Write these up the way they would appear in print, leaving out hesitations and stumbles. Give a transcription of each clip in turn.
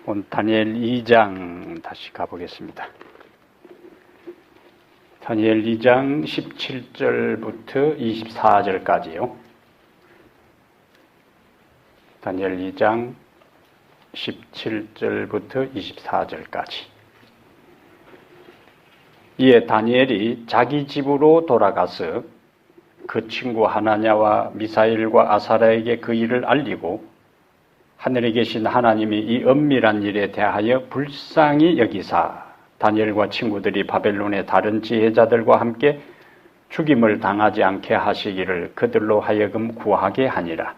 오늘 다니엘 2장 다시 가보겠습니다. 다니엘 2장 17절부터 24절까지요. 다니엘 2장 17절부터 24절까지. 이에 다니엘이 자기 집으로 돌아가서 그 친구 하나냐와 미사일과 아사랴에게 그 일을 알리고 하늘에 계신 하나님이 이 은밀한 일에 대하여 불쌍히 여기사 다니엘과 친구들이 바벨론의 다른 지혜자들과 함께 죽임을 당하지 않게 하시기를 그들로 하여금 구하게 하니라.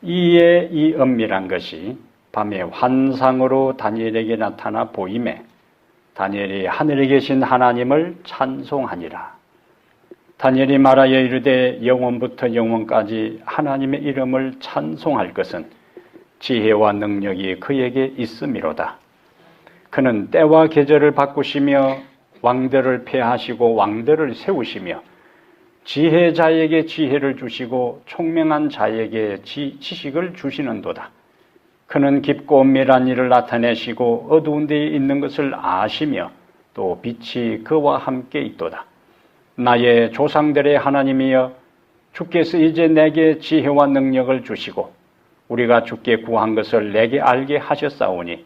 이에 이 은밀한 것이 밤에 환상으로 다니엘에게 나타나 보이매 다니엘이 하늘에 계신 하나님을 찬송하니라. 다니엘이 말하여 이르되 영원부터 영원까지 하나님의 이름을 찬송할 것은 지혜와 능력이 그에게 있음이로다. 그는 때와 계절을 바꾸시며 왕들을 폐하시고 왕들을 세우시며 지혜자에게 지혜를 주시고 총명한 자에게 지식을 주시는도다. 그는 깊고 은밀한 일을 나타내시고 어두운 데에 있는 것을 아시며 또 빛이 그와 함께 있도다. 나의 조상들의 하나님이여 주께서 이제 내게 지혜와 능력을 주시고 우리가 주께 구한 것을 내게 알게 하셨사오니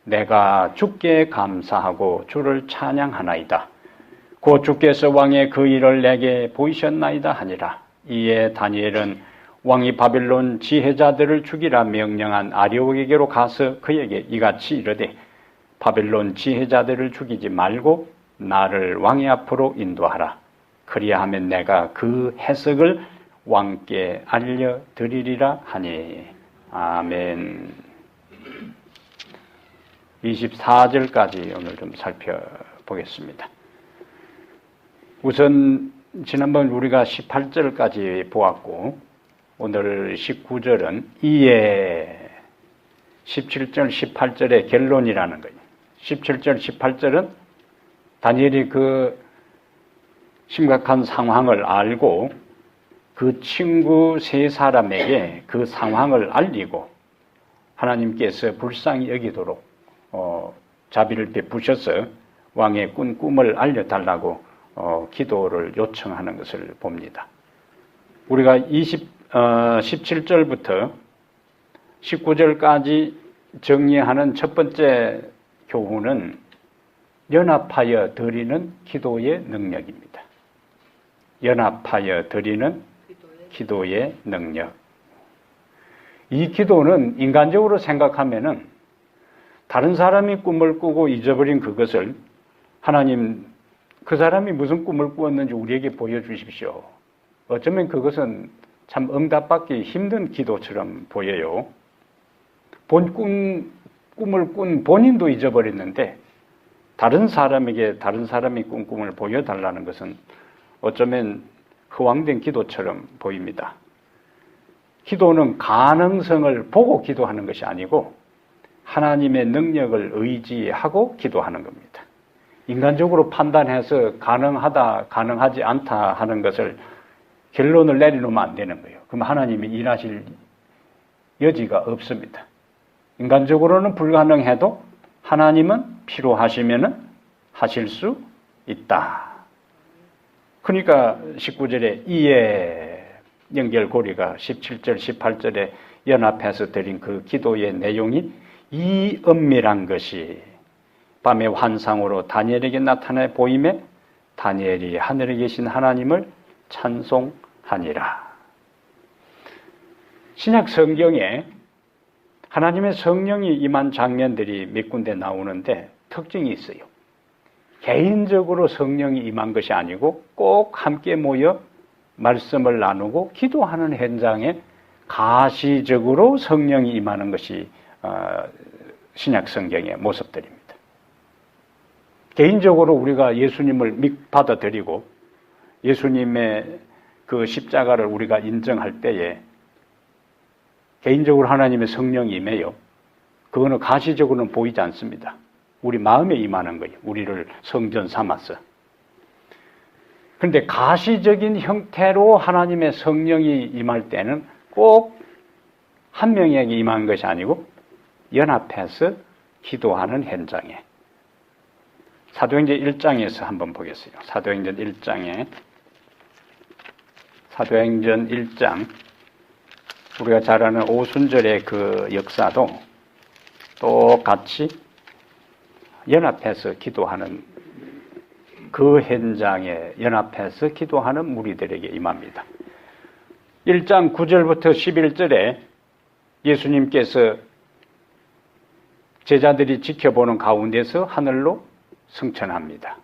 내가 주께 감사하고 주를 찬양하나이다. 곧 주께서 왕의 그 일을 내게 보이셨나이다 하니라. 이에 다니엘은 왕이 바벨론 지혜자들을 죽이라 명령한 아리옥에게로 가서 그에게 이같이 이르되 바벨론 지혜자들을 죽이지 말고 나를 왕의 앞으로 인도하라. 그리하면 내가 그 해석을 왕께 알려드리리라 하니. 아멘. 24절까지 오늘 좀 살펴보겠습니다. 우선 지난번 우리가 18절까지 보았고 오늘 19절은 이에 17절 18절의 결론이라는 거예요. 17절 18절은 다니엘이 그 심각한 상황을 알고 그 친구 세 사람에게 그 상황을 알리고 하나님께서 불쌍히 여기도록 자비를 베푸셔서 왕의 꾼 꿈을 알려달라고 기도를 요청하는 것을 봅니다. 우리가 17절부터 19절까지 정리하는 첫 번째 교훈은 연합하여 드리는 기도의 능력입니다. 연합하여 드리는 기도의 능력. 이 기도는 인간적으로 생각하면은 다른 사람이 꿈을 꾸고 잊어버린 그것을 하나님 그 사람이 무슨 꿈을 꾸었는지 우리에게 보여주십시오. 어쩌면 그것은 참 응답받기 힘든 기도처럼 보여요. 꿈을 꾼 본인도 잊어버렸는데 다른 사람에게 다른 사람이 꾼 꿈을 보여달라는 것은 어쩌면 허황된 기도처럼 보입니다. 기도는 가능성을 보고 기도하는 것이 아니고 하나님의 능력을 의지하고 기도하는 겁니다. 인간적으로 판단해서 가능하다, 가능하지 않다 하는 것을 결론을 내려놓으면 안 되는 거예요. 그럼 하나님이 일하실 여지가 없습니다. 인간적으로는 불가능해도 하나님은 필요하시면 하실 수 있다. 그러니까 19절에 이에 연결고리가 17절, 18절에 연합해서 드린 그 기도의 내용이 이 은밀한 것이 밤의 환상으로 다니엘에게 나타나 보임에 다니엘이 하늘에 계신 하나님을 찬송하니라. 신약 성경에 하나님의 성령이 임한 장면들이 몇 군데 나오는데 특징이 있어요. 개인적으로 성령이 임한 것이 아니고 꼭 함께 모여 말씀을 나누고 기도하는 현장에 가시적으로 성령이 임하는 것이 신약 성경의 모습들입니다. 개인적으로 우리가 예수님을 받아들이고 예수님의 그 십자가를 우리가 인정할 때에 개인적으로 하나님의 성령이 임해요. 그거는 가시적으로는 보이지 않습니다. 우리 마음에 임하는 거예요. 우리를 성전 삼아서. 그런데 가시적인 형태로 하나님의 성령이 임할 때는 꼭 한 명에게 임한 것이 아니고 연합해서 기도하는 현장에 사도행전 1장에서 한번 보겠어요. 사도행전 1장 우리가 잘 아는 오순절의 그 역사도 똑같이 연합해서 기도하는 그 현장에 연합해서 기도하는 무리들에게 임합니다. 1장 9절부터 11절에 예수님께서 제자들이 지켜보는 가운데서 하늘로 승천합니다.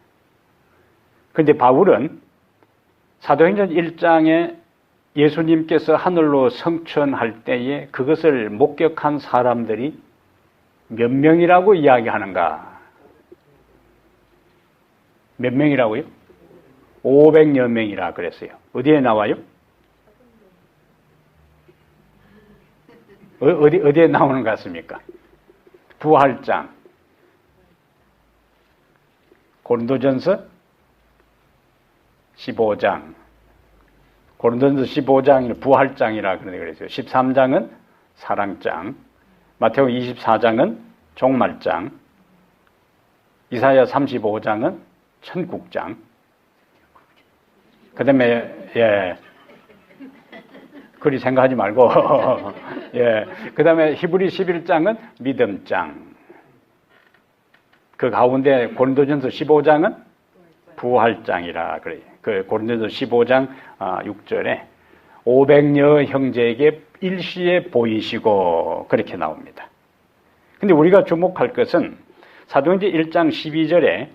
그런데 바울은 사도행전 1장에 예수님께서 하늘로 승천할 때에 그것을 목격한 사람들이 몇 명이라고 이야기하는가? 몇 명이라고요? 500여 명이라 그랬어요. 어디에 나와요? 어디에 나오는 것 같습니까? 부활장. 고린도전서 15장. 고린도전서 15장이 부활장이라 그랬어요. 13장은 사랑장. 마태오 24장은 종말장. 이사야 35장은 천국장. 그 다음에, 그리 생각하지 말고, 그 다음에 히브리 11장은 믿음장. 그 가운데 고린도전서 15장은 부활장이라 그래요. 그 고린도전서 15장 6절에 500여 형제에게 일시에 보이시고 그렇게 나옵니다. 근데 우리가 주목할 것은 사도행전 1장 12절에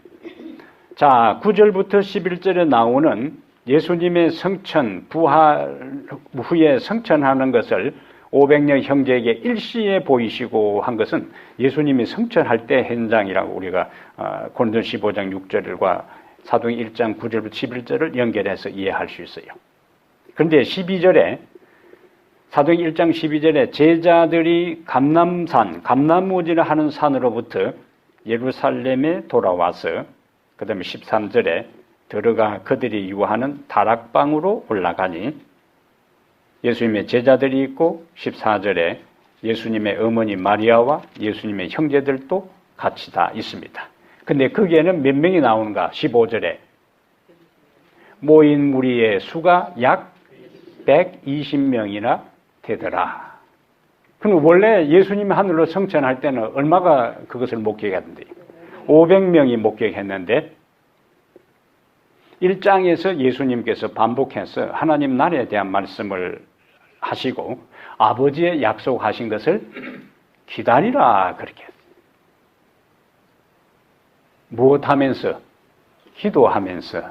자 9절부터 11절에 나오는 예수님의 성천, 부활 후에 성천하는 것을 500여 형제에게 일시에 보이시고 한 것은 예수님이 성천할 때 현장이라고 우리가 고린도전 15장 6절과 사도행전 1장 9절부터 11절을 연결해서 이해할 수 있어요. 그런데 12절에 사도행전 1장 12절에 제자들이 감람산, 감람무지를 하는 산으로부터 예루살렘에 돌아와서 그 다음에 13절에 들어가 그들이 유하는 다락방으로 올라가니 예수님의 제자들이 있고 14절에 예수님의 어머니 마리아와 예수님의 형제들도 같이 다 있습니다. 근데 거기에는 몇 명이 나오는가? 15절에 모인 무리의 수가 약 120명이나 되더라. 그럼 원래 예수님이 하늘로 승천할 때는 얼마가 그것을 목격했는데 500명이 목격했는데 1장에서 예수님께서 반복해서 하나님 나라에 대한 말씀을 하시고 아버지의 약속하신 것을 기다리라 그렇게 했어요. 무엇하면서? 기도하면서.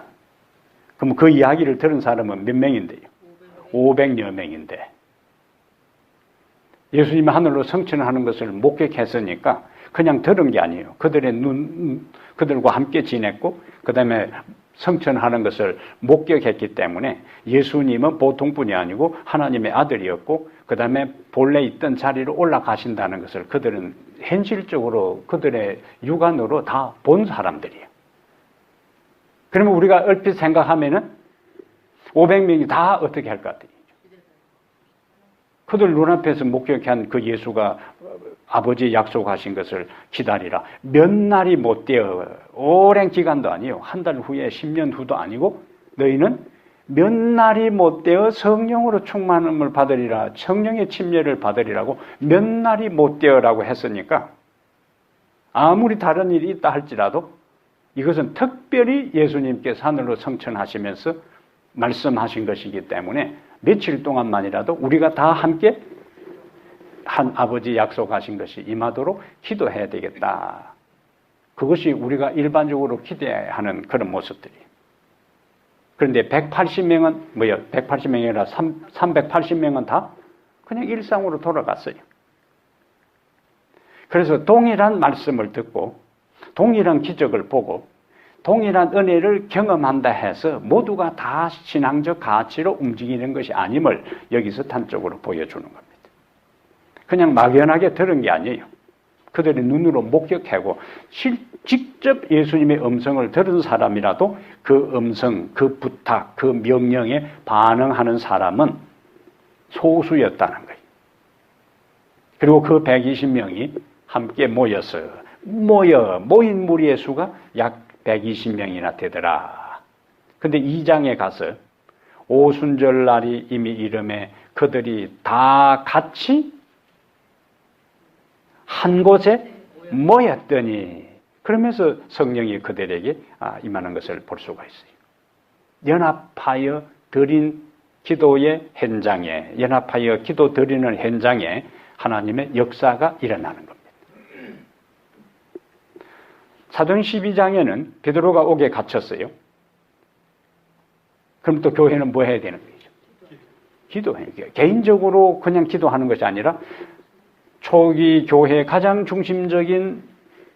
그럼 그 이야기를 들은 사람은 몇 명인데요? 500여 명인데 예수님이 하늘로 승천하는 것을 목격했으니까 그냥 들은 게 아니에요. 그들과 함께 지냈고 그 다음에 성천하는 것을 목격했기 때문에 예수님은 보통 분이 아니고 하나님의 아들이었고 그 다음에 본래 있던 자리로 올라가신다는 것을 그들은 현실적으로 그들의 육안으로 다 본 사람들이에요. 그러면 우리가 얼핏 생각하면은 500명이 다 어떻게 할 것 같아요? 그들 눈앞에서 목격한 그 예수가 아버지 약속하신 것을 기다리라. 몇 날이 못 되어 오랜 기간도 아니에요. 한 달 후에 10년 후도 아니고 너희는 몇 날이 못 되어 성령으로 충만함을 받으리라. 성령의 침례를 받으리라고 몇 날이 못 되어라고 했으니까 아무리 다른 일이 있다 할지라도 이것은 특별히 예수님께서 하늘로 승천하시면서 말씀하신 것이기 때문에 며칠 동안만이라도 우리가 다 함께 한 아버지 약속하신 것이 임하도록 기도해야 되겠다. 그것이 우리가 일반적으로 기대하는 그런 모습들이에요. 그런데 180명은 뭐예요? 180명이 아니라 380명은 다 그냥 일상으로 돌아갔어요. 그래서 동일한 말씀을 듣고 동일한 기적을 보고 동일한 은혜를 경험한다 해서 모두가 다 신앙적 가치로 움직이는 것이 아님을 여기서 단적으로 보여주는 겁니다. 그냥 막연하게 들은 게 아니에요. 그들의 눈으로 목격하고 직접 예수님의 음성을 들은 사람이라도 그 음성, 그 부탁, 그 명령에 반응하는 사람은 소수였다는 거예요. 그리고 그 120명이 함께 모인 무리의 수가 약 120명이나 되더라. 근데 2장에 가서 오순절 날이 이미 이름에 그들이 다 같이 한 곳에 모였더니, 그러면서 성령이 그들에게 임하는 것을 볼 수가 있어요. 연합하여 드린 기도의 현장에, 연합하여 기도 드리는 현장에 하나님의 역사가 일어나는 겁니다. 사도행 12장에는 베드로가 옥에 갇혔어요. 그럼 또 교회는 뭐 해야 되는 거죠? 기도해요. 개인적으로 그냥 기도하는 것이 아니라 초기 교회의 가장 중심적인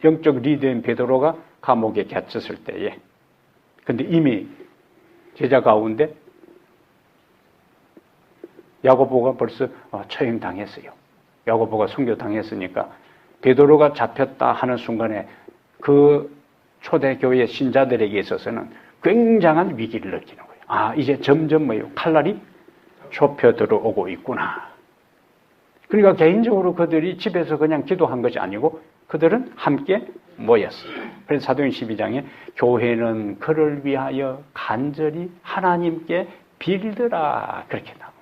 영적 리더인 베드로가 감옥에 갇혔을 때에, 근데 이미 제자 가운데 야고보가 벌써 처형당했어요. 야고보가 순교당했으니까 베드로가 잡혔다 하는 순간에 그 초대교회 신자들에게 있어서는 굉장한 위기를 느끼는 거예요. 이제 점점 칼날이 좁혀 들어오고 있구나. 그러니까 개인적으로 그들이 집에서 그냥 기도한 것이 아니고 그들은 함께 모였어요. 그래서 사도행 12장에 교회는 그를 위하여 간절히 하나님께 빌더라, 그렇게 나옵니다.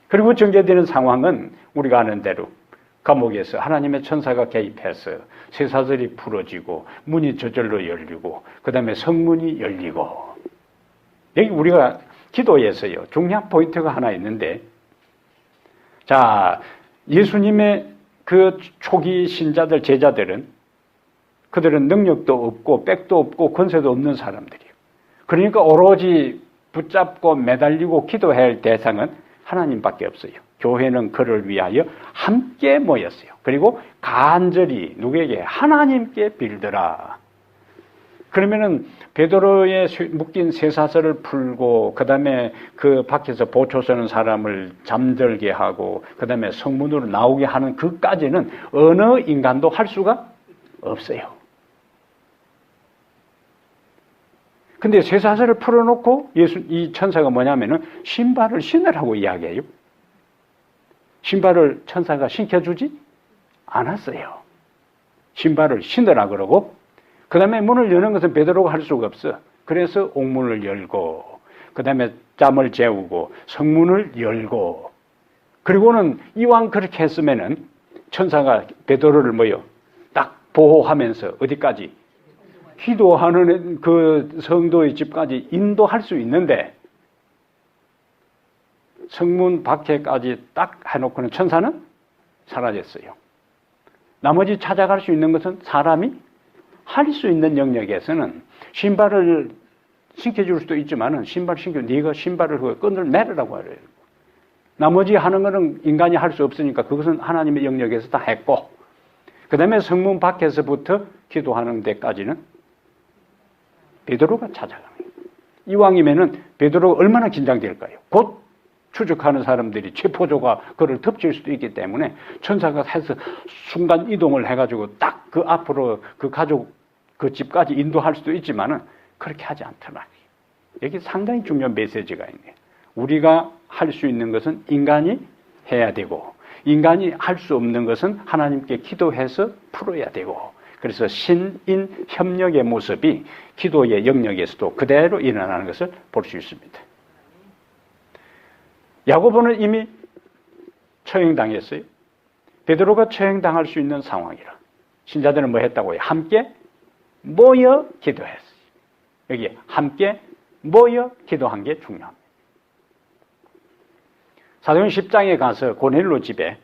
그리고 전개되는 상황은 우리가 아는 대로 감옥에서 하나님의 천사가 개입해서 쇠사슬이 풀어지고 문이 저절로 열리고 그 다음에 성문이 열리고, 여기 우리가 기도에서요 중요한 포인트가 하나 있는데, 자, 예수님의 그 초기 신자들, 제자들은 그들은 능력도 없고 백도 없고 권세도 없는 사람들이에요. 그러니까 오로지 붙잡고 매달리고 기도해야 할 대상은 하나님밖에 없어요. 교회는 그를 위하여 함께 모였어요. 그리고 간절히 누구에게? 하나님께 빌더라. 그러면은 베드로의 묶인 쇠사슬을 풀고 그 다음에 그 밖에서 보초 서는 사람을 잠들게 하고 그 다음에 성문으로 나오게 하는 그까지는 어느 인간도 할 수가 없어요. 근데 쇠사슬을 풀어놓고 이 천사가 뭐냐면은 신발을 신으라고 이야기해요. 신발을 천사가 신겨주지 않았어요. 신발을 신으라 그러고, 그 다음에 문을 여는 것은 베드로가 할 수가 없어. 그래서 옥문을 열고, 그 다음에 짬을 재우고, 성문을 열고, 그리고는 이왕 그렇게 했으면은 천사가 베드로를 딱 보호하면서 어디까지? 기도하는 그 성도의 집까지 인도할 수 있는데, 성문 밖에까지 딱 해놓고는 천사는 사라졌어요. 나머지 찾아갈 수 있는 것은 사람이 할 수 있는 영역에서는 신발을 신겨줄 수도 있지만은 네가 신발을 그 끈을 매르라고 하래요. 나머지 하는 거는 인간이 할 수 없으니까 그것은 하나님의 영역에서 다 했고, 그 다음에 성문 밖에서부터 기도하는 데까지는 베드로가 찾아가는 거예요. 이왕이면은 베드로가 얼마나 긴장될까요? 곧 추적하는 사람들이 체포조가 그를 덮칠 수도 있기 때문에 천사가 해서 순간 이동을 해가지고 딱 그 앞으로 그 가족 그 집까지 인도할 수도 있지만은 그렇게 하지 않더라. 여기 상당히 중요한 메시지가 있네요. 우리가 할 수 있는 것은 인간이 해야 되고, 인간이 할 수 없는 것은 하나님께 기도해서 풀어야 되고, 그래서 신인 협력의 모습이 기도의 영역에서도 그대로 일어나는 것을 볼 수 있습니다. 야고보는 이미 처형당했어요. 베드로가 처형당할 수 있는 상황이라 신자들은 뭐 했다고요? 함께 모여 기도했어요. 여기 함께 모여 기도한 게 중요합니다. 사도행 10장에 가서 고넬료 집에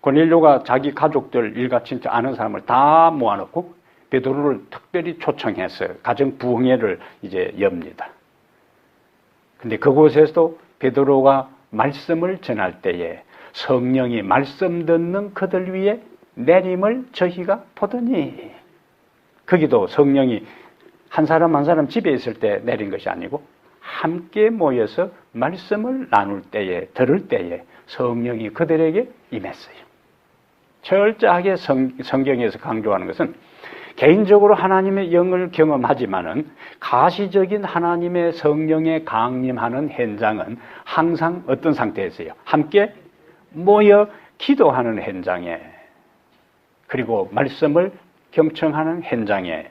고넬료가 자기 가족들 일가 친척 아는 사람을 다 모아놓고 베드로를 특별히 초청해서 가정 부흥회를 이제 엽니다. 근데 그곳에서도 베드로가 말씀을 전할 때에 성령이 말씀 듣는 그들 위에 내림을 저희가 보더니, 거기도 성령이 한 사람 한 사람 집에 있을 때 내린 것이 아니고 함께 모여서 말씀을 나눌 때에, 들을 때에 성령이 그들에게 임했어요. 철저하게 성경에서 강조하는 것은 개인적으로 하나님의 영을 경험하지만은 가시적인 하나님의 성령의 강림하는 현장은 항상 어떤 상태에서요? 함께 모여 기도하는 현장에 그리고 말씀을 경청하는 현장에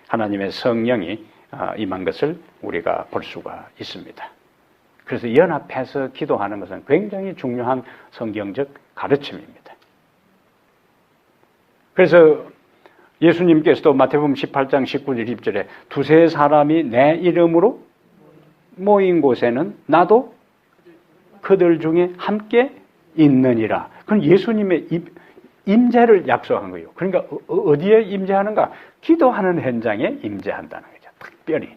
하나님의 성령이 임한 것을 우리가 볼 수가 있습니다. 그래서 연합해서 기도하는 것은 굉장히 중요한 성경적 가르침입니다. 그래서 예수님께서도 마태복음 18장 19절 20절에 두세 사람이 내 이름으로 모인 곳에는 나도 그들 중에 함께 있느니라. 그건 예수님의 임재를 약속한 거예요. 그러니까 어디에 임재하는가? 기도하는 현장에 임재한다는 거죠. 특별히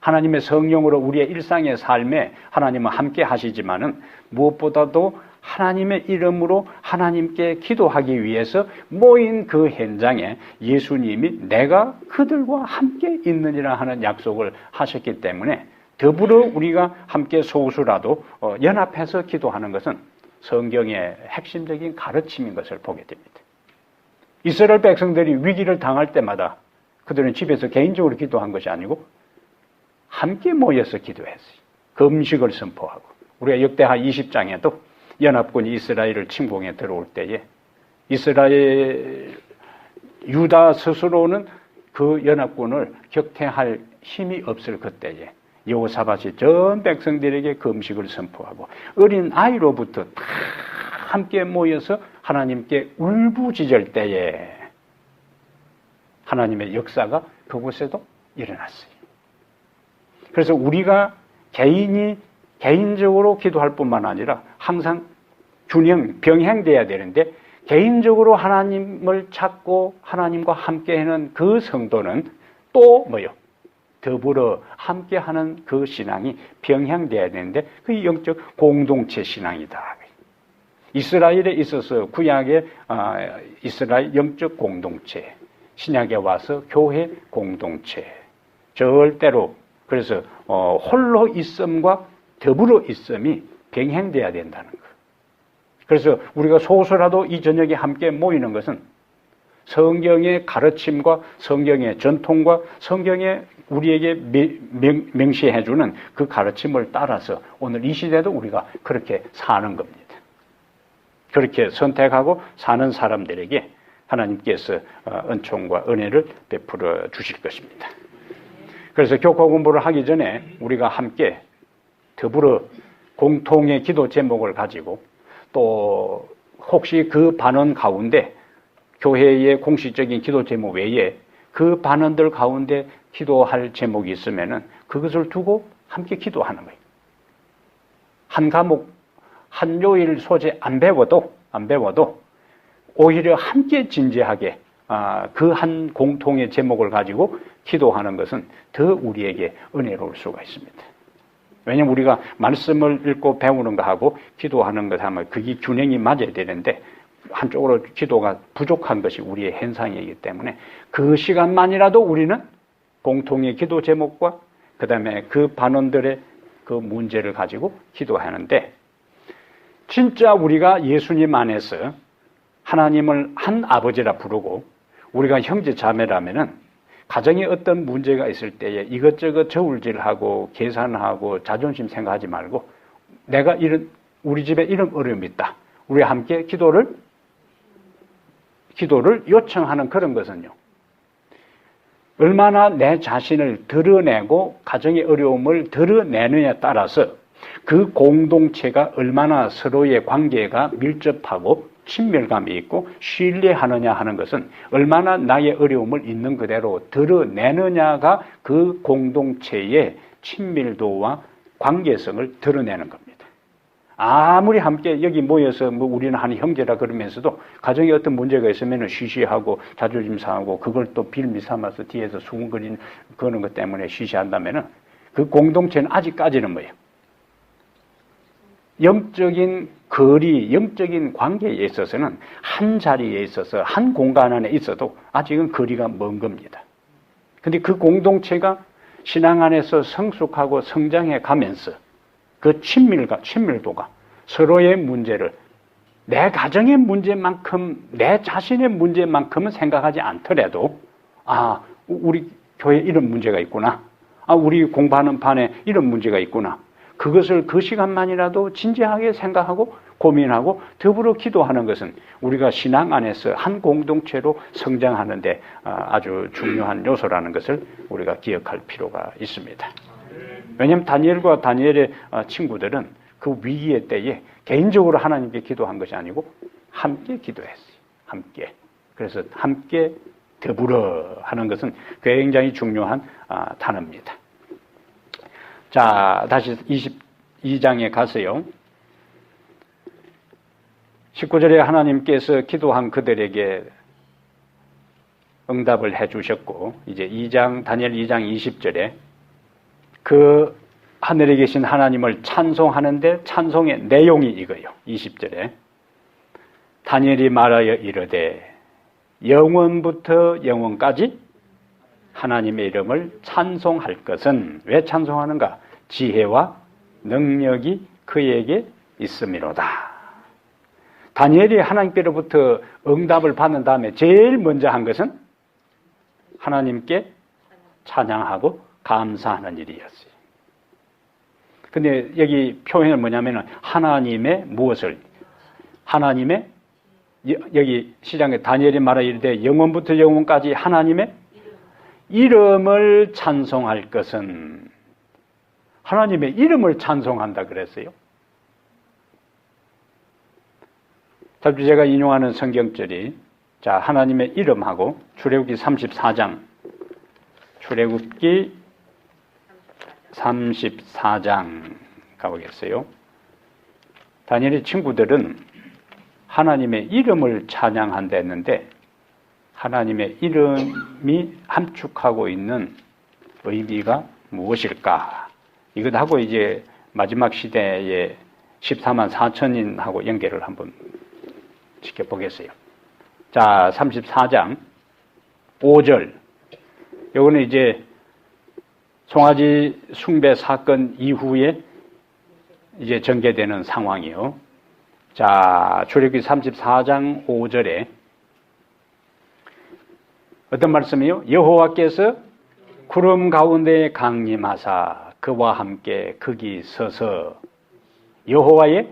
하나님의 성령으로 우리의 일상의 삶에 하나님은 함께 하시지만은 무엇보다도 하나님의 이름으로 하나님께 기도하기 위해서 모인 그 현장에 예수님이 내가 그들과 함께 있느니라 하는 약속을 하셨기 때문에 더불어 우리가 함께 소수라도 연합해서 기도하는 것은 성경의 핵심적인 가르침인 것을 보게 됩니다. 이스라엘 백성들이 위기를 당할 때마다 그들은 집에서 개인적으로 기도한 것이 아니고 함께 모여서 기도했어요. 금식을 선포하고 우리가 역대하 20장에도 연합군이 이스라엘을 침공해 들어올 때에 이스라엘 유다 스스로는 그 연합군을 격퇴할 힘이 없을 그때에 여호사밧이 전 백성들에게 금식을 선포하고 어린 아이로부터 다 함께 모여서 하나님께 울부짖을 때에 하나님의 역사가 그곳에도 일어났어요. 그래서 우리가 개인적으로 기도할 뿐만 아니라 항상 병행돼야 되는데 개인적으로 하나님을 찾고 하나님과 함께하는 그 성도는 또 더불어 함께하는 그 신앙이 병행돼야 되는데 그 영적 공동체 신앙이다. 이스라엘에 있어서 구약의 이스라엘 영적 공동체, 신약에 와서 교회 공동체, 절대로 그래서 홀로 있음과 더불어 있음이 병행돼야 된다는 것. 그래서 우리가 소수라도 이 저녁에 함께 모이는 것은 성경의 가르침과 성경의 전통과 성경에 우리에게 명시해주는 그 가르침을 따라서 오늘 이 시대도 우리가 그렇게 사는 겁니다. 그렇게 선택하고 사는 사람들에게 하나님께서 은총과 은혜를 베풀어 주실 것입니다. 그래서 교과 공부를 하기 전에 우리가 함께 더불어 공통의 기도 제목을 가지고 또 혹시 그 반원 가운데 교회의 공식적인 기도 제목 외에 그 반원들 가운데 기도할 제목이 있으면은 그것을 두고 함께 기도하는 거예요. 한 과목, 한 요일 소재 안 배워도 오히려 함께 진지하게 그 한 공통의 제목을 가지고 기도하는 것은 더 우리에게 은혜로울 수가 있습니다. 왜냐하면 우리가 말씀을 읽고 배우는 것하고 기도하는 것 하면 그게 균형이 맞아야 되는데 한쪽으로 기도가 부족한 것이 우리의 현상이기 때문에 그 시간만이라도 우리는 공통의 기도 제목과 그 다음에 그 반원들의 그 문제를 가지고 기도하는데 진짜 우리가 예수님 안에서 하나님을 한 아버지라 부르고 우리가 형제 자매라면은 가정에 어떤 문제가 있을 때에 이것저것 저울질하고 계산하고 자존심 생각하지 말고 내가 우리 집에 이런 어려움이 있다. 우리 함께 기도를 요청하는 그런 것은요. 얼마나 내 자신을 드러내고 가정의 어려움을 드러내느냐에 따라서 그 공동체가 얼마나 서로의 관계가 밀접하고 친밀감이 있고 신뢰하느냐 하는 것은 얼마나 나의 어려움을 있는 그대로 드러내느냐가 그 공동체의 친밀도와 관계성을 드러내는 겁니다. 아무리 함께 여기 모여서 우리는 한 형제라 그러면서도 가정에 어떤 문제가 있으면 쉬쉬하고 자존심 상하고 그걸 또 빌미 삼아서 뒤에서 수군거리는 그러는 것 때문에 쉬쉬한다면은 그 공동체는 아직까지는 영적인 거리, 영적인 관계에 있어서는 한 자리에 있어서 한 공간 안에 있어도 아직은 거리가 먼 겁니다. 근데 그 공동체가 신앙 안에서 성숙하고 성장해 가면서 그 친밀도가 서로의 문제를 내 가정의 문제만큼, 내 자신의 문제만큼은 생각하지 않더라도 우리 교회에 이런 문제가 있구나. 우리 공부하는 반에 이런 문제가 있구나. 그것을 그 시간만이라도 진지하게 생각하고 고민하고 더불어 기도하는 것은 우리가 신앙 안에서 한 공동체로 성장하는데 아주 중요한 요소라는 것을 우리가 기억할 필요가 있습니다. 왜냐하면 다니엘과 다니엘의 친구들은 그 위기의 때에 개인적으로 하나님께 기도한 것이 아니고 함께 기도했어요. 함께. 그래서 함께 더불어 하는 것은 굉장히 중요한 단어입니다. 자, 다시 22장에 가서요. 19절에 하나님께서 기도한 그들에게 응답을 해 주셨고, 이제 다니엘 2장 20절에 그 하늘에 계신 하나님을 찬송하는데 찬송의 내용이 이거예요. 20절에 다니엘이 말하여 이르되 영원부터 영원까지 하나님의 이름을 찬송할 것은, 왜 찬송하는가? 지혜와 능력이 그에게 있음이로다. 다니엘이 하나님께로부터 응답을 받는 다음에 제일 먼저 한 것은 하나님께 찬양하고 감사하는 일이었어요. 근데 여기 표현은 뭐냐면은 하나님의 무엇을, 하나님의, 여기 시장에 다니엘이 말하여 이르되 영원부터 영원까지 하나님의 이름을 찬송할 것은, 하나님의 이름을 찬송한다 그랬어요. 다시 제가 인용하는 성경절이, 자, 하나님의 이름하고 출애굽기 34장, 출애굽기 34장 가보겠어요. 다니엘의 친구들은 하나님의 이름을 찬양한다 했는데 하나님의 이름이 함축하고 있는 의미가 무엇일까? 이것하고 이제 마지막 시대의 14만 4천인하고 연결을 한번 지켜보겠어요. 자, 34장 5절. 요거는 이제 송아지 숭배 사건 이후에 이제 전개되는 상황이요. 자, 출애굽기 34장 5절에 어떤 말씀이요? 여호와께서 구름 가운데 강림하사 그와 함께 거기 서서 여호와의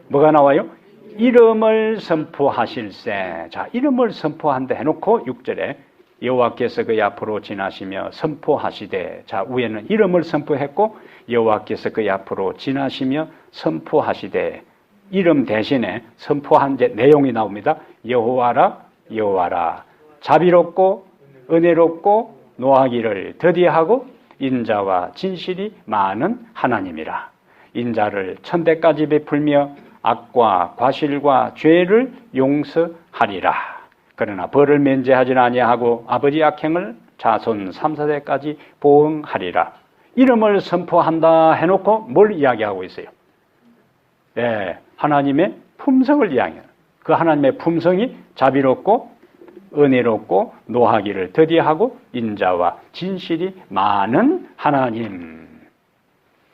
뭐가 나와요? 이름을 선포하실세. 자, 이름을 선포한다 해놓고 6절에 여호와께서 그의 앞으로 지나시며 선포하시되, 자, 위에는 이름을 선포했고 여호와께서 그의 앞으로 지나시며 선포하시되, 이름 대신에 선포한 내용이 나옵니다. 여호와라 여호와라 자비롭고 은혜롭고 노하기를 더디하고 인자와 진실이 많은 하나님이라. 인자를 천대까지 베풀며 악과 과실과 죄를 용서하리라. 그러나 벌을 면제하지 아니하고 아버지 악행을 자손 3, 4대까지 보응하리라. 이름을 선포한다 해놓고 뭘 이야기하고 있어요? 네, 하나님의 품성을 이야기해요. 그 하나님의 품성이 자비롭고 은혜롭고 노하기를 더디하고 인자와 진실이 많은 하나님.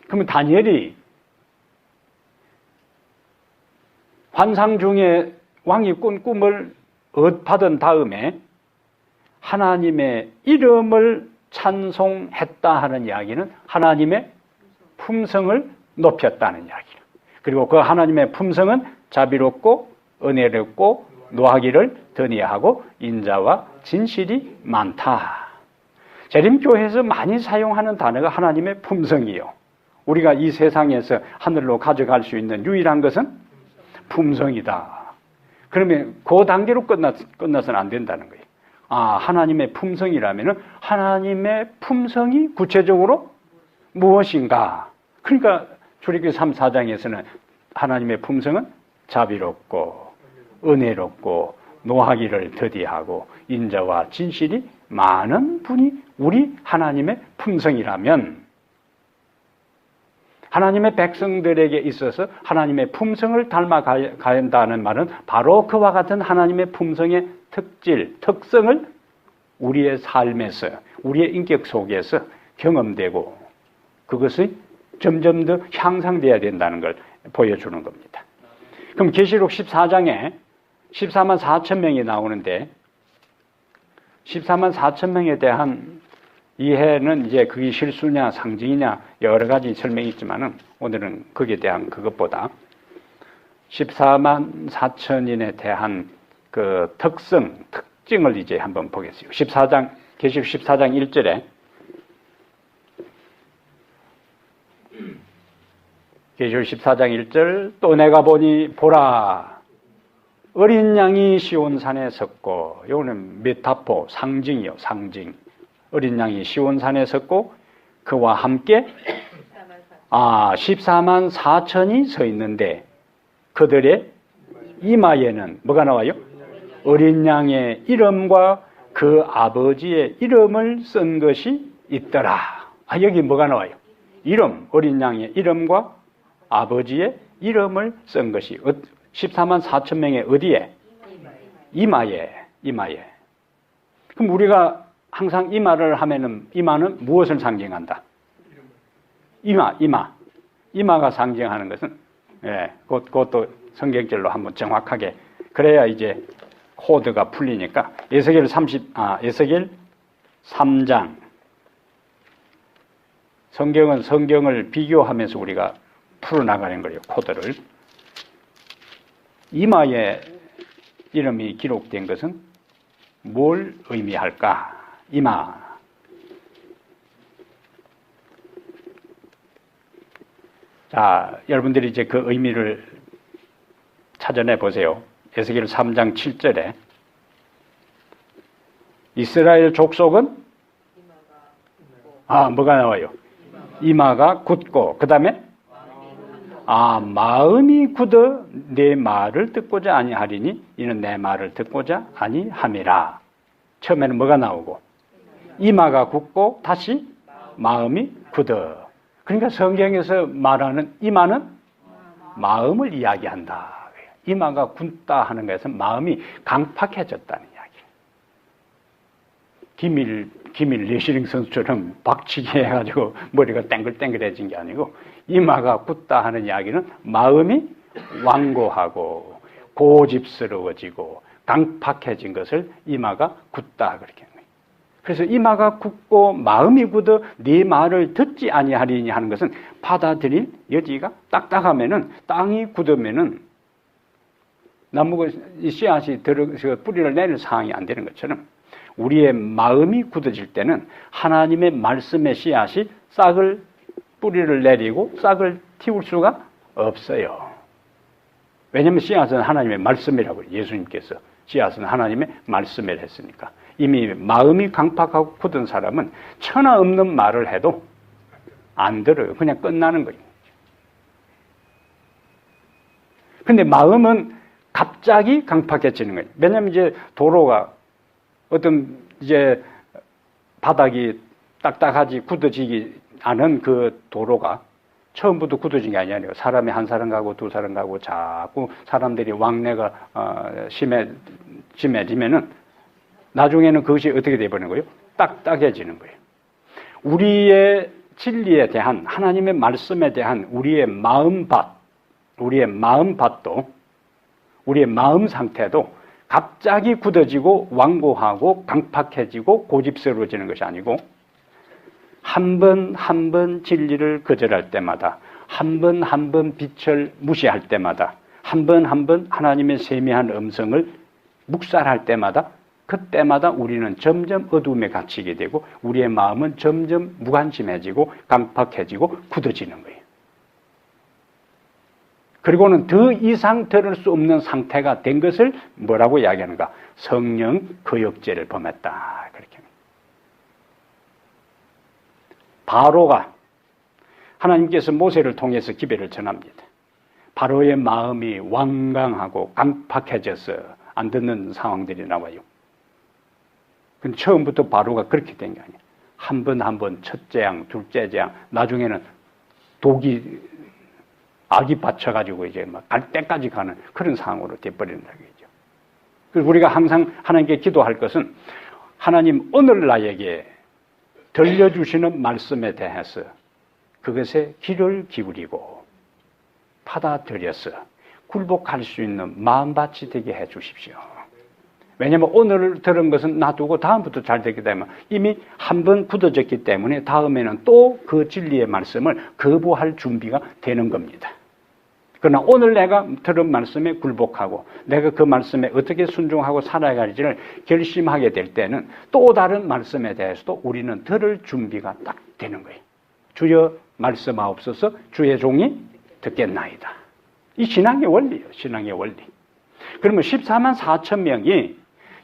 그러면 다니엘이 환상 중에 왕이 꾼 꿈을 얻받은 다음에 하나님의 이름을 찬송했다 하는 이야기는 하나님의 품성을 높였다는 이야기예요. 그리고 그 하나님의 품성은 자비롭고 은혜롭고 노하기를 더디하고 인자와 진실이 많다. 재림교회에서 많이 사용하는 단어가 하나님의 품성이요. 우리가 이 세상에서 하늘로 가져갈 수 있는 유일한 것은 품성이다. 그러면 그 단계로 끝나서는 안 된다는 거예요. 아, 하나님의 품성이라면은 하나님의 품성이 구체적으로 무엇인가? 그러니까 출애굽기 3, 4장에서는 하나님의 품성은 자비롭고 은혜롭고 노하기를 더디하고 인자와 진실이 많은 분이 우리 하나님의 품성이라면, 하나님의 백성들에게 있어서 하나님의 품성을 닮아가야 한다는 말은 바로 그와 같은 하나님의 품성의 특질, 특성을 우리의 삶에서, 우리의 인격 속에서 경험되고 그것이 점점 더 향상돼야 된다는 걸 보여주는 겁니다. 그럼 계시록 14장에 14만 4천 명이 나오는데 14만 4천 명에 대한 이해는 이제 그게 실수냐 상징이냐 여러 가지 설명이 있지만은 오늘은 거기에 대한 그것보다 14만 4천인에 대한 그 특징을 이제 한번 보겠습니다. 14장, 계시록 14장 1절에 계시록 14장 1절 또 내가 보니 보라 어린 양이 시온산에 섰고, 이거는 메타포, 상징이요, 상징. 어린 양이 시온산에 섰고 그와 함께 14만 4천이 서 있는데 그들의 이마에는 뭐가 나와요? 어린 양의 이름과 그 아버지의 이름을 쓴 것이 있더라. 여기 뭐가 나와요? 이름, 어린 양의 이름과 아버지의 이름을 쓴 것이 14만 4천 명의 어디에? 이마에. 그럼 우리가 항상 이마를 하면은 이마는 무엇을 상징한다? 이마가 상징하는 것은 그것도 성경절로 한번 정확하게 그래야 이제 코드가 풀리니까 에스겔 3장 성경은 성경을 비교하면서 우리가 풀어나가는 거예요. 코드를. 이마에 이름이 기록된 것은 뭘 의미할까? 이마. 자, 여러분들이 이제 그 의미를 찾아내 보세요. 에스겔 3장 7절에 이스라엘 족속은 뭐가 나와요? 이마가 굳고 그 다음에 마음이 굳어 내 말을 듣고자 아니하리니 이는 내 말을 듣고자 아니함이라. 처음에는 뭐가 나오고 이마가 굳고 다시 마음이 굳어. 그러니까 성경에서 말하는 이마는 마음을 이야기한다. 이마가 굳다 하는 것은 마음이 강팍해졌다는 이야기. 기밀 레슬링 선수처럼 박치기 해가지고 머리가 땡글땡글해진 게 아니고 이마가 굳다 하는 이야기는 마음이 완고하고 고집스러워지고 강팍해진 것을 이마가 굳다 그렇게 하는 거예요. 그래서 이마가 굳고 마음이 굳어 네 말을 듣지 아니하리니 하는 것은 받아들일 여지가 딱딱하면은 땅이 굳으면은 나무가 씨앗이 들어서 뿌리를 내릴 상황이 안 되는 것처럼 우리의 마음이 굳어질 때는 하나님의 말씀의 씨앗이 뿌리를 내리고 싹을 틔울 수가 없어요. 왜냐하면 씨앗은 하나님의 말씀이라고 예수님께서 씨앗은 하나님의 말씀을 했으니까. 이미 마음이 강팍하고 굳은 사람은 천하 없는 말을 해도 안 들어요. 그냥 끝나는 거예요. 근데 마음은 갑자기 강팍해지는 거예요. 왜냐하면 이제 도로가 어떤 이제 바닥이 딱딱하지 굳어지기 않은 그 도로가 처음부터 굳어진 게 아니에요. 사람이 한 사람 가고 두 사람 가고 자꾸 사람들이 왕래가 심해지면은 나중에는 그것이 어떻게 돼버리는 거예요? 딱딱해지는 거예요. 우리의 진리에 대한 하나님의 말씀에 대한 우리의 마음밭도 우리의 마음 상태도 갑자기 굳어지고 완고하고 강팍해지고 고집스러워지는 것이 아니고 한 번 한 번 진리를 거절할 때마다 한 번 한 번 빛을 무시할 때마다 한 번 한 번 하나님의 세미한 음성을 묵살할 때마다 그때마다 우리는 점점 어두움에 갇히게 되고 우리의 마음은 점점 무관심해지고 강팍해지고 굳어지는 거예요. 그리고는 더 이상 들을 수 없는 상태가 된 것을 뭐라고 이야기하는가? 성령 거역죄를 범했다. 그렇게. 바로가 하나님께서 모세를 통해서 기별을 전합니다. 바로의 마음이 완강하고 강팍해져서 안 듣는 상황들이 나와요. 근데 처음부터 바로가 그렇게 된 게 아니에요. 한 번 한 번 첫째 양, 둘째 양, 나중에는 악이 받쳐가지고 이제 막 갈 때까지 가는 그런 상황으로 돼버린다는 거죠. 그래서 우리가 항상 하나님께 기도할 것은 하나님 오늘 나에게 들려주시는 말씀에 대해서 그것에 귀를 기울이고 받아들여서 굴복할 수 있는 마음밭이 되게 해 주십시오. 왜냐하면 오늘 들은 것은 놔두고 다음부터 잘 되게 되면 이미 한 번 굳어졌기 때문에 다음에는 또 그 진리의 말씀을 거부할 준비가 되는 겁니다. 그러나 오늘 내가 들은 말씀에 굴복하고 내가 그 말씀에 어떻게 순종하고 살아가는지를 결심하게 될 때는 또 다른 말씀에 대해서도 우리는 들을 준비가 딱 되는 거예요. 주여 말씀하옵소서 주의 종이 듣겠나이다. 이 신앙의 원리예요. 신앙의 원리. 그러면 14만 4천 명이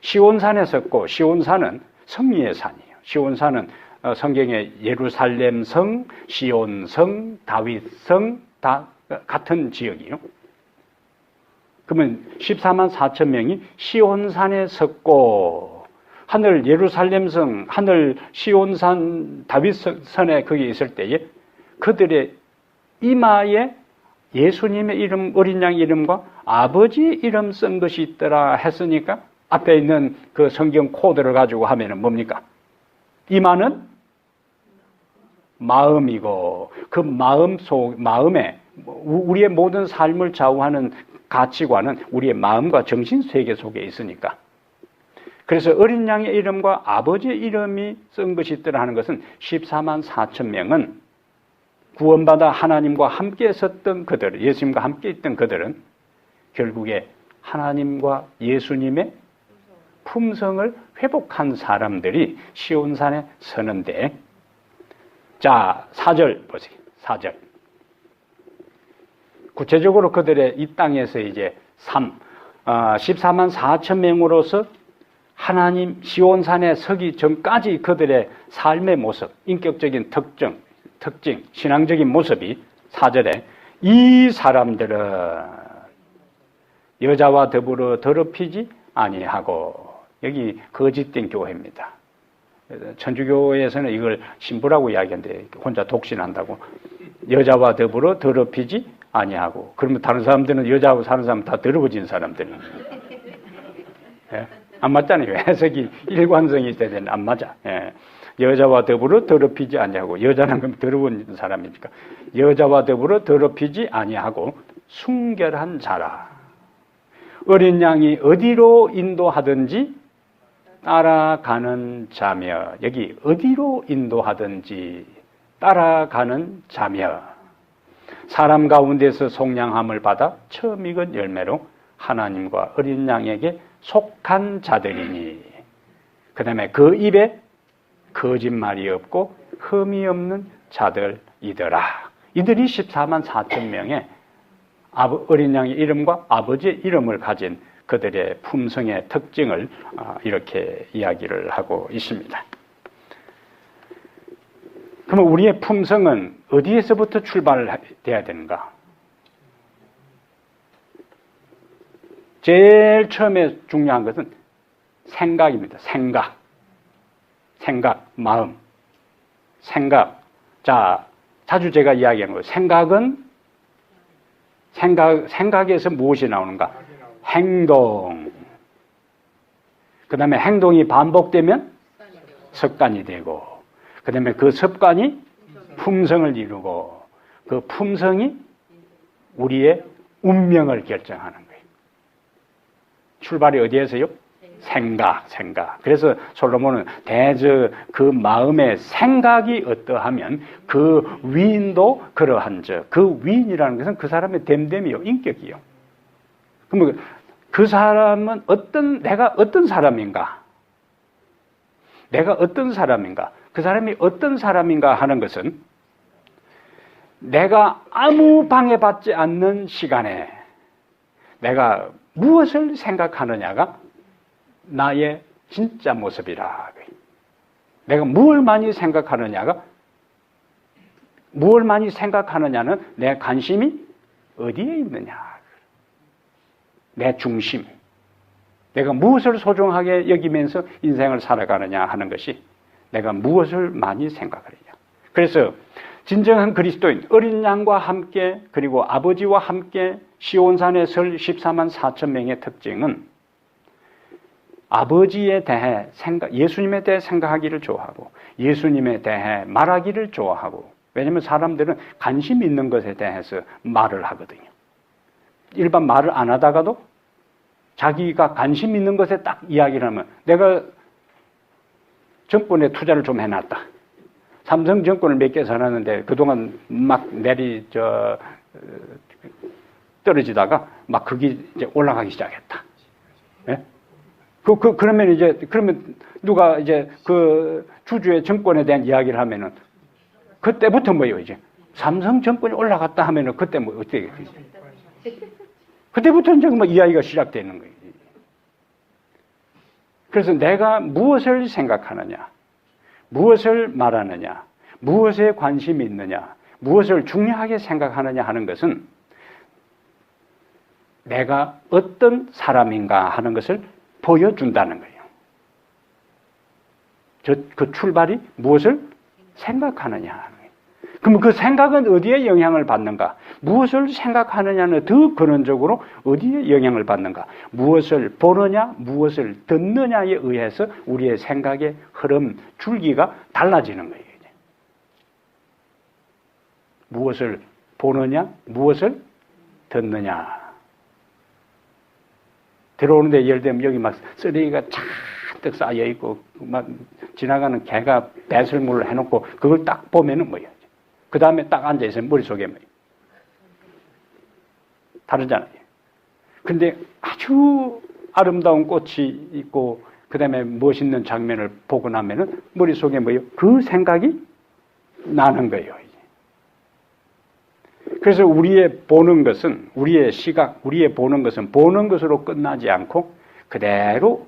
시온산에 섰고, 시온산은 성리의 산이에요. 시온산은 성경에 예루살렘성, 시온성, 다윗성 다 같은 지역이에요. 그러면 14만 4천 명이 시온산에 섰고, 하늘 예루살렘성, 하늘 시온산, 다윗선에 거기 있을 때에 그들의 이마에 예수님의 이름, 어린 양 이름과 아버지 이름 쓴 것이 있더라 했으니까 앞에 있는 그 성경 코드를 가지고 하면은 뭡니까? 이마는 마음이고 그 마음에 우리의 모든 삶을 좌우하는 가치관은 우리의 마음과 정신 세계 속에 있으니까. 그래서 어린 양의 이름과 아버지의 이름이 쓴 것이 있더라 하는 것은 14만 4천 명은 구원받아 하나님과 함께 섰던 그들, 예수님과 함께 있던 그들은 결국에 하나님과 예수님의 품성을 회복한 사람들이 시온산에 서는데, 자, 4절 보세요. 4절. 구체적으로 그들의 이 땅에서 이제 14만 4천 명으로서 하나님 시온산에 서기 전까지 그들의 삶의 모습, 인격적인 특징, 신앙적인 모습이 4절에 이 사람들은 여자와 더불어 더럽히지 아니하고, 여기 거짓된 교회입니다. 천주교에서는 이걸 신부라고 이야기하는데 혼자 독신한다고. 여자와 더불어 더럽히지 아니하고. 그러면 다른 사람들은 여자하고 사는 사람 다 더러워진 사람들이에요. 예? 안 맞잖아요. 해석이 일관성이 있어야 되는 안 맞아. 예. 여자와 더불어 더럽히지 아니하고, 여자는 그럼 더러운 사람이니까 여자와 더불어 더럽히지 아니하고 순결한 자라. 어린 양이 어디로 인도하든지 따라가는 자며, 여기 어디로 인도하든지 따라가는 자며, 사람 가운데서 속량함을 받아 처음 익은 열매로 하나님과 어린 양에게 속한 자들이니, 그 다음에 그 입에 거짓말이 없고 흠이 없는 자들이더라. 이들이 14만 4천 명의 어린 양의 이름과 아버지의 이름을 가진 그들의 품성의 특징을 이렇게 이야기를 하고 있습니다. 그러면 우리의 품성은 어디에서부터 출발돼야 되는가? 제일 처음에 중요한 것은 생각입니다. 생각, 마음. 생각. 자, 자주 제가 이야기하는 거예요. 생각에서 무엇이 나오는가? 행동. 그 다음에 행동이 반복되면 습관이 되고, 그 다음에 그 습관이 품성을 이루고, 그 품성이 우리의 운명을 결정하는 거예요. 출발이 어디에서요? 생각. 그래서 솔로몬은 그 마음의 생각이 어떠하면 그 위인도 그러한 그 위인이라는 것은 그 사람의 됨됨이요, 인격이요. 그러면 그 사람은 내가 어떤 사람인가? 그 사람이 어떤 사람인가 하는 것은 내가 아무 방해받지 않는 시간에 내가 무엇을 생각하느냐가 나의 진짜 모습이라. 내가 무엇을 많이 생각하느냐는 내 관심이 어디에 있느냐. 내 중심. 내가 무엇을 소중하게 여기면서 인생을 살아가느냐 하는 것이 내가 무엇을 많이 생각하느냐. 그래서 진정한 그리스도인, 어린 양과 함께 그리고 아버지와 함께 시온산에 설 14만 4천 명의 특징은 아버지에 대해 예수님에 대해 생각하기를 좋아하고, 예수님에 대해 말하기를 좋아하고, 왜냐하면 사람들은 관심 있는 것에 대해서 말을 하거든요. 일반 말을 안 하다가도 자기가 관심 있는 것에 딱 이야기를 하면, 내가 정권에 투자를 좀 해놨다. 삼성 정권을 몇 개 사놨는데 그동안 막 떨어지다가 막 그게 이제 올라가기 시작했다. 예? 그러면 누가 이제 그 주주의 정권에 대한 이야기를 하면은 그때부터 뭐예요, 이제? 삼성 정권이 올라갔다 하면은 그때 뭐 어떻게 되지? 그때부터 이제 뭐 이야기가 시작되는 거예요. 그래서 내가 무엇을 생각하느냐, 무엇을 말하느냐, 무엇에 관심이 있느냐, 무엇을 중요하게 생각하느냐 하는 것은 내가 어떤 사람인가 하는 것을 보여준다는 거예요. 그 출발이 무엇을 생각하느냐 하는 거예요. 그러면 그 생각은 어디에 영향을 받는가? 무엇을 생각하느냐는 더 근원적으로 어디에 영향을 받는가? 무엇을 보느냐, 무엇을 듣느냐에 의해서 우리의 생각의 흐름, 줄기가 달라지는 거예요. 무엇을 보느냐, 무엇을 듣느냐. 들어오는데 예를 들면 여기 막 쓰레기가 잔뜩 쌓여 있고 막 지나가는 개가 배설물을 해놓고 그걸 딱 보면은 뭐예요? 그 다음에 딱 앉아있어요. 머릿속에 뭐예요? 다르잖아요. 근데 아주 아름다운 꽃이 있고 그 다음에 멋있는 장면을 보고 나면은 머릿속에 뭐예요? 그 생각이 나는 거예요. 그래서 우리의 보는 것은, 우리의 시각, 우리의 보는 것은 보는 것으로 끝나지 않고 그대로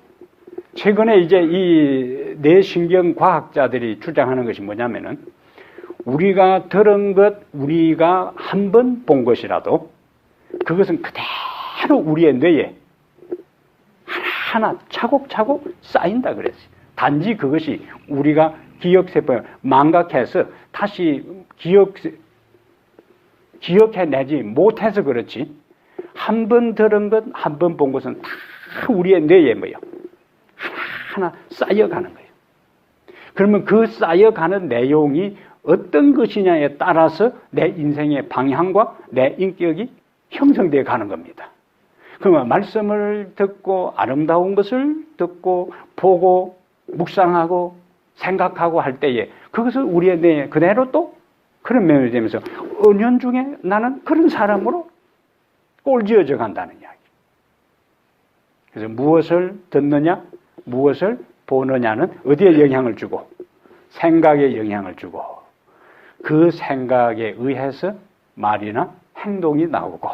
최근에 이제 이 뇌신경 과학자들이 주장하는 것이 뭐냐면은 우리가 들은 것, 우리가 한 번 본 것이라도 그것은 그대로 우리의 뇌에 하나하나 차곡차곡 쌓인다 그랬어요. 단지 그것이 우리가 기억세포에 망각해서 다시 기억해내지 못해서 그렇지 한 번 들은 것, 한 번 본 것은 다 우리의 뇌에 뭐예요? 하나하나 쌓여가는 거예요. 그러면 그 쌓여가는 내용이 어떤 것이냐에 따라서 내 인생의 방향과 내 인격이 형성되어 가는 겁니다. 그러면 말씀을 듣고 아름다운 것을 듣고 보고 묵상하고 생각하고 할 때에 그것을 우리의 뇌에 그대로 또 그런 면이 되면서 은연중에 나는 그런 사람으로 꼴지어져 간다는 이야기. 그래서 무엇을 듣느냐, 무엇을 보느냐는 어디에 영향을 주고 생각에 영향을 주고 그 생각에 의해서 말이나 행동이 나오고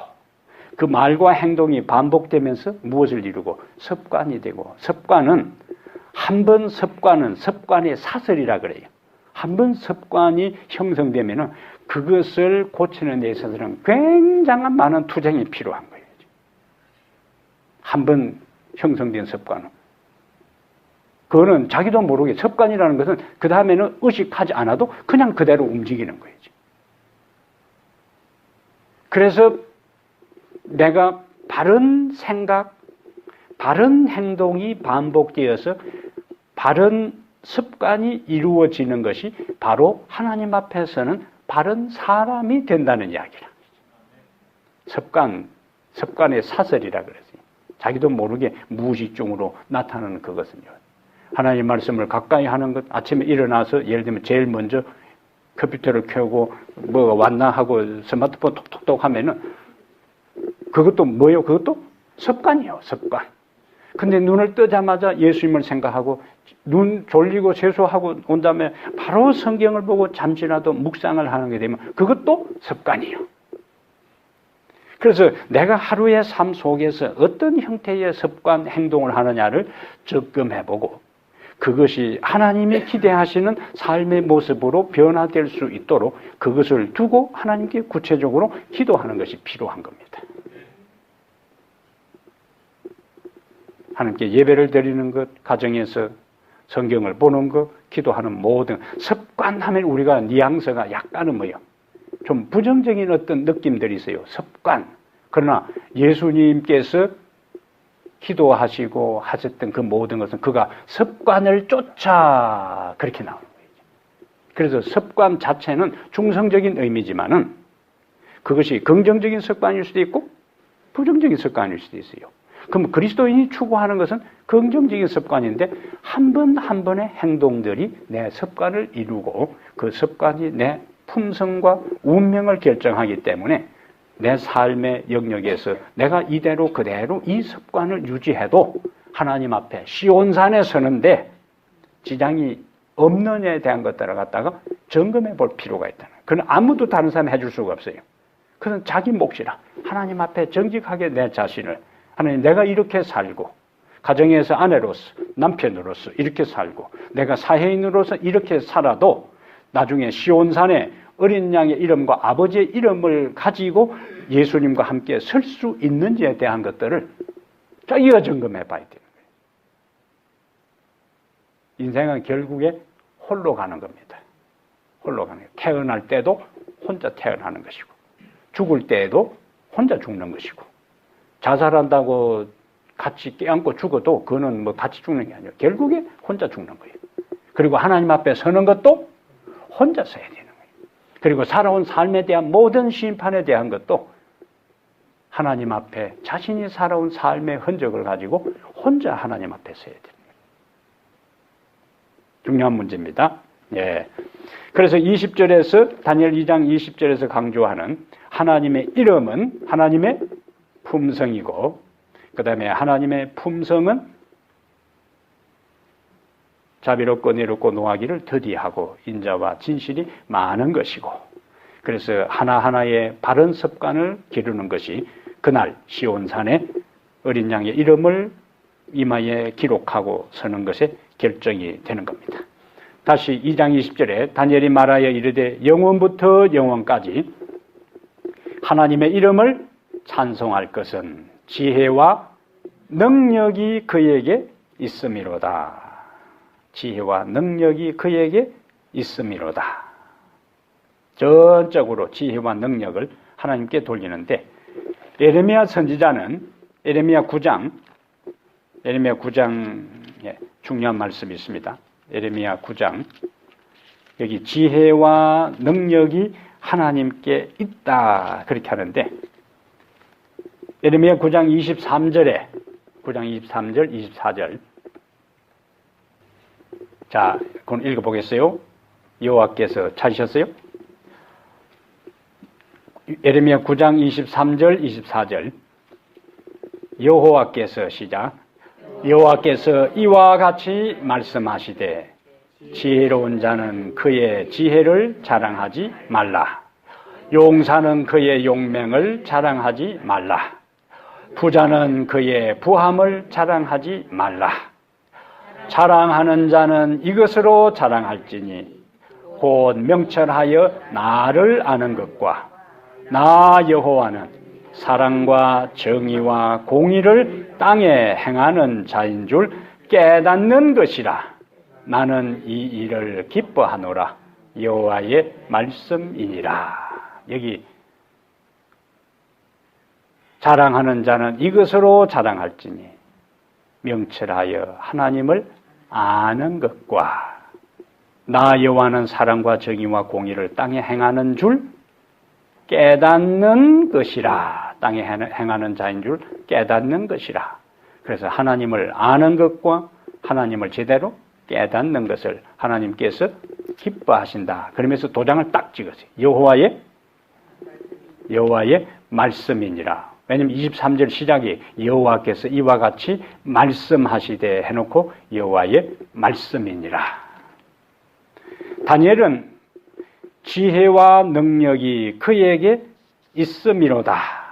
그 말과 행동이 반복되면서 무엇을 이루고 습관이 되고 습관은 한 번 습관은 습관의 사슬이라 그래요. 한 번 습관이 형성되면은 그것을 고치는 데 있어서는 굉장한 많은 투쟁이 필요한 거예요. 한 번 형성된 습관은. 그거는 자기도 모르게 습관이라는 것은 그 다음에는 의식하지 않아도 그냥 그대로 움직이는 거예요. 그래서 내가 바른 생각, 바른 행동이 반복되어서 바른 습관이 이루어지는 것이 바로 하나님 앞에서는 바른 사람이 된다는 이야기라. 습관의 사슬이라 그랬어요. 자기도 모르게 무의식적으로 나타나는 그것은요. 하나님 말씀을 가까이 하는 것, 아침에 일어나서 예를 들면 제일 먼저 컴퓨터를 켜고 뭐가 왔나 하고 스마트폰 톡톡톡 하면은 그것도 뭐예요? 그것도 습관이에요. 습관. 근데 눈을 뜨자마자 예수님을 생각하고 눈 졸리고 세수하고 온 다음에 바로 성경을 보고 잠시라도 묵상을 하는 게 되면 그것도 습관이에요. 그래서 내가 하루의 삶 속에서 어떤 형태의 습관 행동을 하느냐를 점검해보고 그것이 하나님이 기대하시는 삶의 모습으로 변화될 수 있도록 그것을 두고 하나님께 구체적으로 기도하는 것이 필요한 겁니다. 하나님께 예배를 드리는 것, 가정에서 성경을 보는 것, 기도하는 모든 습관하면 우리가 뉘앙스가 약간은 뭐예요? 좀 부정적인 어떤 느낌들이 있어요. 습관. 그러나 예수님께서 기도하시고 하셨던 그 모든 것은 그가 습관을 쫓아 그렇게 나오는 거예요. 그래서 습관 자체는 중성적인 의미지만은 그것이 긍정적인 습관일 수도 있고 부정적인 습관일 수도 있어요. 그럼 그리스도인이 추구하는 것은 긍정적인 습관인데 한 번 한 번의 행동들이 내 습관을 이루고 그 습관이 내 품성과 운명을 결정하기 때문에 내 삶의 영역에서 내가 이대로 그대로 이 습관을 유지해도 하나님 앞에 시온산에 서는데 지장이 없느냐에 대한 것들을 갖다가 점검해 볼 필요가 있다는 거예요. 그건 아무도 다른 사람이 해줄 수가 없어요. 그건 자기 몫이라 하나님 앞에 정직하게 내 자신을 하나님 내가 이렇게 살고 가정에서 아내로서 남편으로서 이렇게 살고 내가 사회인으로서 이렇게 살아도 나중에 시온산에 어린 양의 이름과 아버지의 이름을 가지고 예수님과 함께 설 수 있는지에 대한 것들을 자기가 점검해 봐야 되는 거예요. 인생은 결국에 홀로 가는 겁니다. 홀로 가는 거예요. 태어날 때도 혼자 태어나는 것이고 죽을 때에도 혼자 죽는 것이고 자살한다고 같이 껴안고 죽어도 그거는 뭐 같이 죽는 게 아니에요. 결국에 혼자 죽는 거예요. 그리고 하나님 앞에 서는 것도 혼자 서야 되는 거예요. 그리고 살아온 삶에 대한 모든 심판에 대한 것도 하나님 앞에 자신이 살아온 삶의 흔적을 가지고 혼자 하나님 앞에 서야 됩니다. 중요한 문제입니다. 예. 그래서 20절에서 다니엘 2장 20절에서 강조하는 하나님의 이름은 하나님의 품성이고 그 다음에 하나님의 품성은 자비롭고 내롭고 노하기를 더디하고 인자와 진실이 많은 것이고 그래서 하나하나의 바른 습관을 기르는 것이 그날 시온산에 어린 양의 이름을 이마에 기록하고 서는 것에 결정이 되는 겁니다. 다시 2장 20절에 다니엘이 말하여 이르되 영원부터 영원까지 하나님의 이름을 찬송할 것은 지혜와 능력이 그에게 있음이로다. 지혜와 능력이 그에게 있음이로다. 전적으로 지혜와 능력을 하나님께 돌리는데 예레미야 선지자는 예레미야 9장에 중요한 말씀이 있습니다. 예레미야 9장 여기 지혜와 능력이 하나님께 있다 그렇게 하는데 예레미야 9장 23절에 9장 23절 24절 자, 그럼 읽어보겠어요. 여호와께서 찾으셨어요? 예레미야 9장 23절 24절 여호와께서 시작 여호와께서 이와 같이 말씀하시되 지혜로운 자는 그의 지혜를 자랑하지 말라. 용사는 그의 용맹을 자랑하지 말라. 부자는 그의 부함을 자랑하지 말라. 자랑하는 자는 이것으로 자랑할지니 곧 명철하여 나를 아는 것과 나 여호와는 사랑과 정의와 공의를 땅에 행하는 자인 줄 깨닫는 것이라. 나는 이 일을 기뻐하노라. 여호와의 말씀이니라. 여기 자랑하는 자는 이것으로 자랑할지니 명철하여 하나님을 아는 것과 나 여호와는 사랑과 정의와 공의를 땅에 행하는 줄 깨닫는 것이라. 땅에 행하는 자인 줄 깨닫는 것이라. 그래서 하나님을 아는 것과 하나님을 제대로 깨닫는 것을 하나님께서 기뻐하신다. 그러면서 도장을 딱 찍었어요. 여호와의 말씀이니라. 왜냐하면 23절 시작이 여호와께서 이와 같이 말씀하시되 해놓고 여호와의 말씀이니라. 다니엘은 지혜와 능력이 그에게 있음이로다.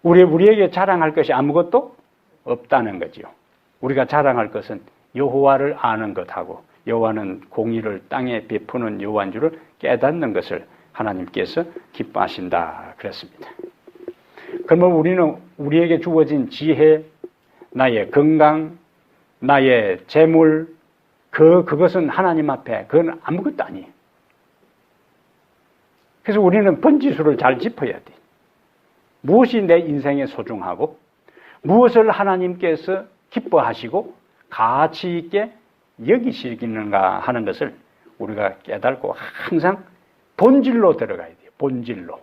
우리에게 자랑할 것이 아무것도 없다는 거죠. 우리가 자랑할 것은 여호와를 아는 것하고 여호와는 공의를 땅에 베푸는 여호와인 줄을 깨닫는 것을 하나님께서 기뻐하신다 그랬습니다. 그러면 우리는 우리에게 주어진 지혜, 나의 건강, 나의 재물, 그것은 하나님 앞에 그건 아무것도 아니에요. 그래서 우리는 번지수를 잘 짚어야 돼. 무엇이 내 인생에 소중하고 무엇을 하나님께서 기뻐하시고 가치 있게 여기시는가 하는 것을 우리가 깨닫고 항상 본질로 들어가야 돼요. 본질로.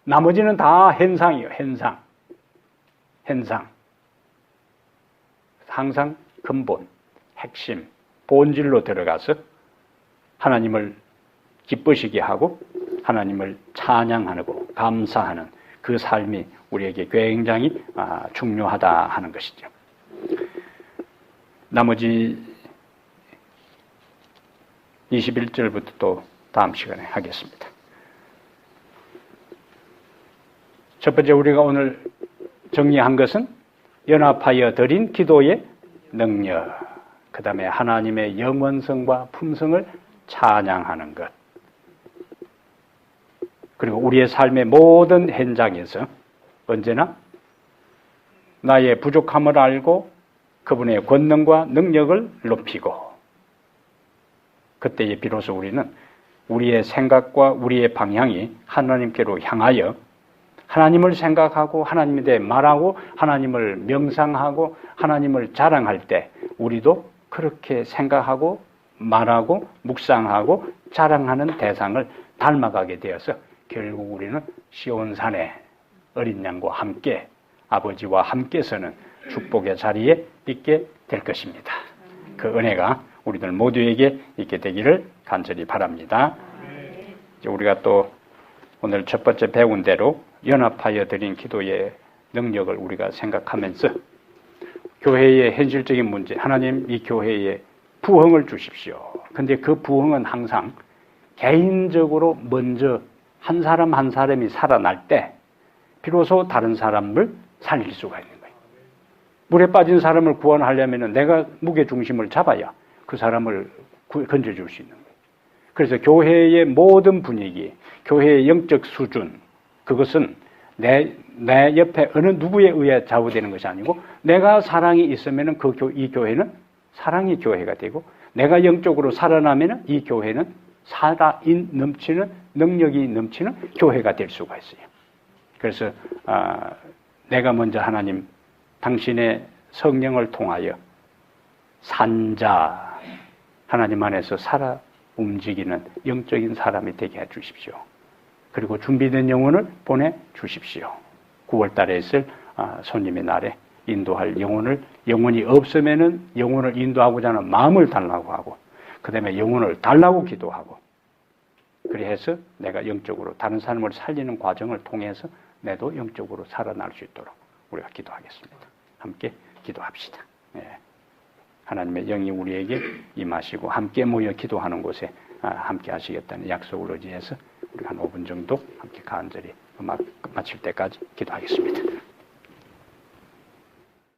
나머지는 다 현상이에요. 현상. 항상 근본, 핵심, 본질로 들어가서 하나님을 기쁘시게 하고 하나님을 찬양하고 감사하는 그 삶이 우리에게 굉장히 중요하다 하는 것이죠. 나머지 21절부터 또 다음 시간에 하겠습니다. 첫 번째 우리가 오늘 정리한 것은 연합하여 드린 기도의 능력, 그 다음에 하나님의 영원성과 품성을 찬양하는 것, 그리고 우리의 삶의 모든 현장에서 언제나 나의 부족함을 알고 그분의 권능과 능력을 높이고, 그때에 비로소 우리는 우리의 생각과 우리의 방향이 하나님께로 향하여 하나님을 생각하고 하나님에 대해 말하고 하나님을 명상하고 하나님을 자랑할 때 우리도 그렇게 생각하고 말하고 묵상하고 자랑하는 대상을 닮아가게 되어서 결국 우리는 시온산에 어린 양과 함께 아버지와 함께 서는 축복의 자리에 있게 될 것입니다. 그 은혜가 우리들 모두에게 있게 되기를 간절히 바랍니다. 이제 우리가 또 오늘 첫 번째 배운 대로 연합하여 드린 기도의 능력을 우리가 생각하면서 교회의 현실적인 문제, 하나님 이 교회에 부흥을 주십시오. 근데 그 부흥은 항상 개인적으로 먼저 한 사람 한 사람이 살아날 때 비로소 다른 사람을 살릴 수가 있는 거예요. 물에 빠진 사람을 구원하려면 내가 무게 중심을 잡아야 그 사람을 건져줄 수 있는 거예요. 그래서 교회의 모든 분위기, 교회의 영적 수준, 그것은 내 옆에 어느 누구에 의해 좌우되는 것이 아니고 내가 사랑이 있으면 이 교회는 사랑의 교회가 되고 내가 영적으로 살아나면 이 교회는 살아인 넘치는 능력이 넘치는 교회가 될 수가 있어요. 그래서 내가 먼저 하나님 당신의 성령을 통하여 산자 하나님 안에서 살아 움직이는 영적인 사람이 되게 해 주십시오. 그리고 준비된 영혼을 보내주십시오. 9월 달에 있을 손님의 날에 인도할 영혼이 없으면은 영혼을 인도하고자 하는 마음을 달라고 하고, 그 다음에 영혼을 달라고 기도하고, 그래서 내가 영적으로 다른 사람을 살리는 과정을 통해서 내도 영적으로 살아날 수 있도록 우리가 기도하겠습니다. 함께 기도합시다. 네. 하나님의 영이 우리에게 임하시고 함께 모여 기도하는 곳에 함께 하시겠다는 약속을 의지해서 우리 한 5분 정도 함께 간절히 음악 마칠 때까지 기도하겠습니다.